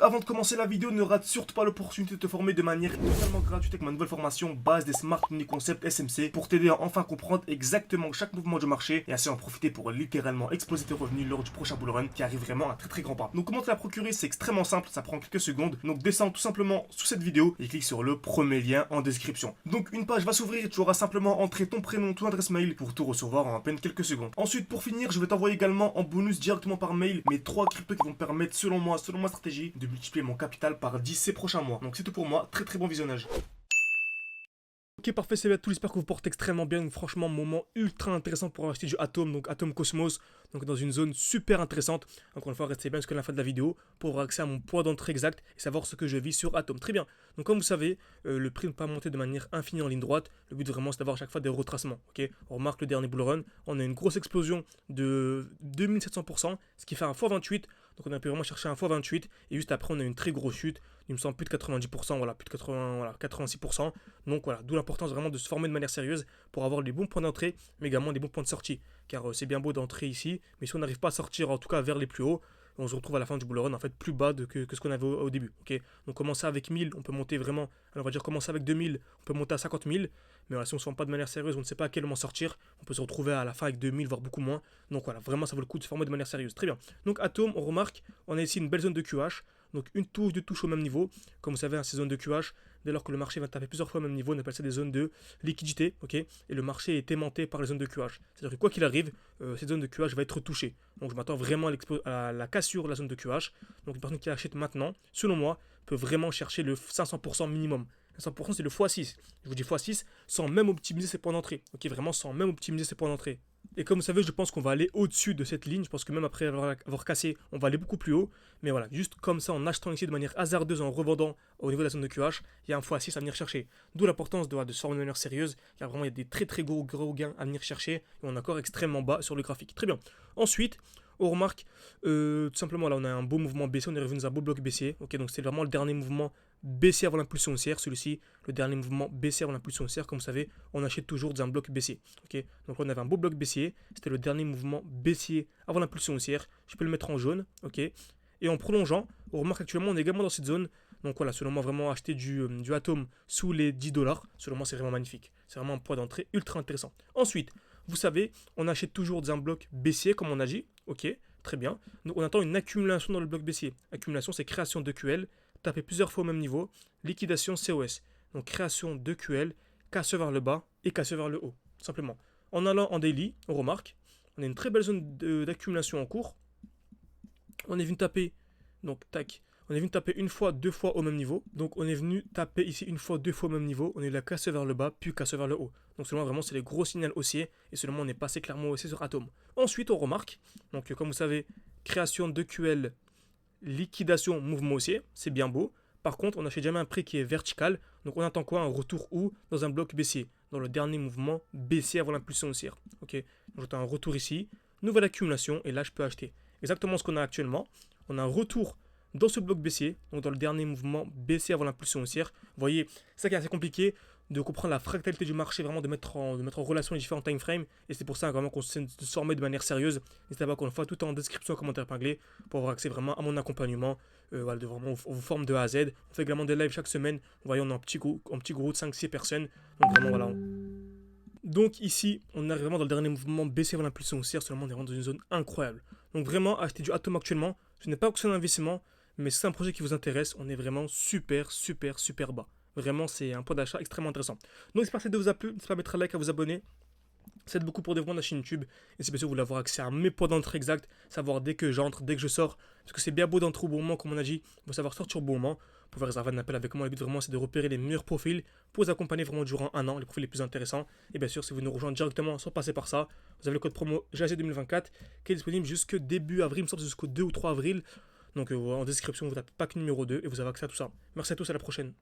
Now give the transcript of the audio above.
avant de commencer la vidéo, ne rate surtout pas l'opportunité de te former de manière totalement gratuite avec ma nouvelle formation base des Smart Money Concept SMC pour t'aider à enfin comprendre exactement chaque mouvement du marché et ainsi en profiter pour littéralement exploser tes revenus lors du prochain bull run qui arrive vraiment à très grand pas. Donc comment te la procurer, c'est extrêmement simple, ça prend quelques secondes. Donc descends tout simplement sous cette vidéo et clique sur le premier lien en description. Donc une page va s'ouvrir et tu auras simplement entré ton prénom, ton adresse mail pour tout recevoir en à peine quelques secondes. Ensuite, pour finir, je vais t'envoyer également en bonus directement par mail mes 3 cryptos qui vont me permettre selon moi, selon ma stratégie, de multiplier mon capital par 10 ces prochains mois. Donc c'est tout pour moi, très bon visionnage. Ok, parfait, c'est bien tout, j'espère que vous portez extrêmement bien. Donc, franchement, moment ultra intéressant pour acheter du Atom, donc Atom Cosmos, donc dans une zone super intéressante. Encore une fois, restez bien jusqu'à la fin de la vidéo pour avoir accès à mon poids d'entrée exact et savoir ce que je vis sur Atom. Très bien. Donc, comme vous savez, le prix ne peut pas monter de manière infinie en ligne droite. Le but vraiment, c'est d'avoir à chaque fois des retracements. Ok, on remarque le dernier bull run, on a une grosse explosion de 2700%, ce qui fait un x28. Donc on a pu vraiment chercher un x28 et juste après on a une très grosse chute, il me semble plus de 90%, voilà, plus de 80, voilà, 86%. Donc voilà, d'où l'importance vraiment de se former de manière sérieuse pour avoir les bons points d'entrée, mais également des bons points de sortie. Car c'est bien beau d'entrer ici, mais si on n'arrive pas à sortir en tout cas vers les plus hauts, on se retrouve à la fin du bull run en fait plus bas que ce qu'on avait au début. Okay, donc commencer avec 1000, on peut monter vraiment, alors on va dire commencer avec 2000, on peut monter à 50 000, mais voilà, si on ne se forme pas de manière sérieuse, on ne sait pas à quel moment sortir, on peut se retrouver à la fin avec 2000, voire beaucoup moins. Donc voilà, vraiment ça vaut le coup de se former de manière sérieuse. Très bien. Donc Atom, on remarque, on a ici une belle zone de QH, donc une touche, deux touches au même niveau. Comme vous savez, ces zones de QH, dès lors que le marché va taper plusieurs fois au même niveau, on appelle ça des zones de liquidité, ok. Et le marché est aimanté par les zones de QH. C'est-à-dire que quoi qu'il arrive, cette zone de QH va être touchée. Donc je m'attends vraiment à la cassure de la zone de QH. Donc une personne qui achète maintenant, selon moi, peut vraiment chercher le 500% minimum. 500% c'est le x6. Je vous dis x6 sans même optimiser ses points d'entrée. Ok, vraiment sans même optimiser ses points d'entrée. Et comme vous savez, je pense qu'on va aller au-dessus de cette ligne. Je pense que même après avoir cassé, on va aller beaucoup plus haut. Mais voilà, juste comme ça, en achetant ici de manière hasardeuse, en revendant au niveau de la zone de QH, il y a un x6 à venir chercher. D'où l'importance de se former de manière sérieuse, car vraiment, il y a des très gros gains à venir chercher. Et on est encore extrêmement bas sur le graphique. Très bien. Ensuite, on remarque, tout simplement, là, on a un beau mouvement baissier. On est revenu dans un beau bloc baissier. Ok, donc c'est vraiment le dernier mouvement baissier avant l'impulsion haussière. Celui-ci, le dernier mouvement baissier avant l'impulsion haussière. Comme vous savez, on achète toujours dans un bloc baissier. Ok, donc là, on avait un beau bloc baissier. C'était le dernier mouvement baissier avant l'impulsion haussière. Je peux le mettre en jaune. Ok, et en prolongeant, on remarque actuellement, on est également dans cette zone. Donc voilà, selon moi, vraiment acheter du Atom sous les 10 $, selon moi, c'est vraiment magnifique. C'est vraiment un point d'entrée ultra intéressant. Ensuite, vous savez, on achète toujours dans un bloc baissier, comme on a dit. Ok, très bien. Donc on attend une accumulation dans le bloc baissier. Accumulation, c'est création de QL, taper plusieurs fois au même niveau, liquidation COS. Donc création de QL, casse vers le bas et casse vers le haut, simplement. En allant en daily, on remarque, on a une très belle zone d'accumulation en cours. On est venu taper, donc tac, on est venu taper une fois, deux fois au même niveau. Donc on est venu taper ici une fois, deux fois au même niveau. On est la casse vers le bas, puis casse vers le haut. Donc selon moi, vraiment, c'est les gros signaux haussiers. Et selon moi, on est passé clairement haussier sur Atom. Ensuite, on remarque, donc comme vous savez, création de QL, liquidation, mouvement haussier. C'est bien beau. Par contre, on n'achète jamais un prix qui est vertical. Donc on attend quoi? Un retour où? Dans un bloc baissier. Dans le dernier mouvement baissier avant l'impulsion haussière. Ok, donc j'attends un retour ici. Nouvelle accumulation. Et là, je peux acheter exactement ce qu'on a actuellement. On a un retour dans ce bloc baissier, donc dans le dernier mouvement baissier avant l'impulsion haussière. Vous voyez, c'est ça qui est assez compliqué de comprendre la fractalité du marché, vraiment de mettre en relation les différents time frames. Et c'est pour ça vraiment qu'on se former de manière sérieuse. N'hésitez pas encore une fois, tout en description, en commentaire épinglé, pour avoir accès vraiment à mon accompagnement. Voilà, vraiment, on vous forme de A à Z. On fait également des lives chaque semaine. Vous voyez, on est en petit groupe de 5-6 personnes. Donc vraiment, voilà. Donc ici, on arrive vraiment dans le dernier mouvement baissier avant l'impulsion haussière. Seulement, on est vraiment dans une zone incroyable. Donc vraiment, acheter du Atom actuellement, ce n'est pas option d'investissement. Mais si c'est un projet qui vous intéresse, on est vraiment super bas. Vraiment, c'est un point d'achat extrêmement intéressant. Donc, j'espère que cette vidéo vous a plu. N'hésitez pas à mettre un like, à vous abonner. Ça aide beaucoup pour développer la chaîne YouTube. Et si bien sûr vous voulez avoir accès à mes points d'entrée exacts, savoir dès que j'entre, dès que je sors, parce que c'est bien beau d'entrer au bon moment, comme on a dit, il faut savoir sortir au bon moment. Vous pouvez réserver un appel avec moi. Le but vraiment, c'est de repérer les meilleurs profils pour vous accompagner vraiment durant un an, les profils les plus intéressants. Et bien sûr, si vous nous rejoignez directement sans passer par ça, vous avez le code promo JAZ2024 qui est disponible jusque début avril, il me semble jusqu'au 2 ou 3 avril. Donc en description, vous tapez pack numéro 2 et vous avez accès à tout ça. Merci à tous, à la prochaine.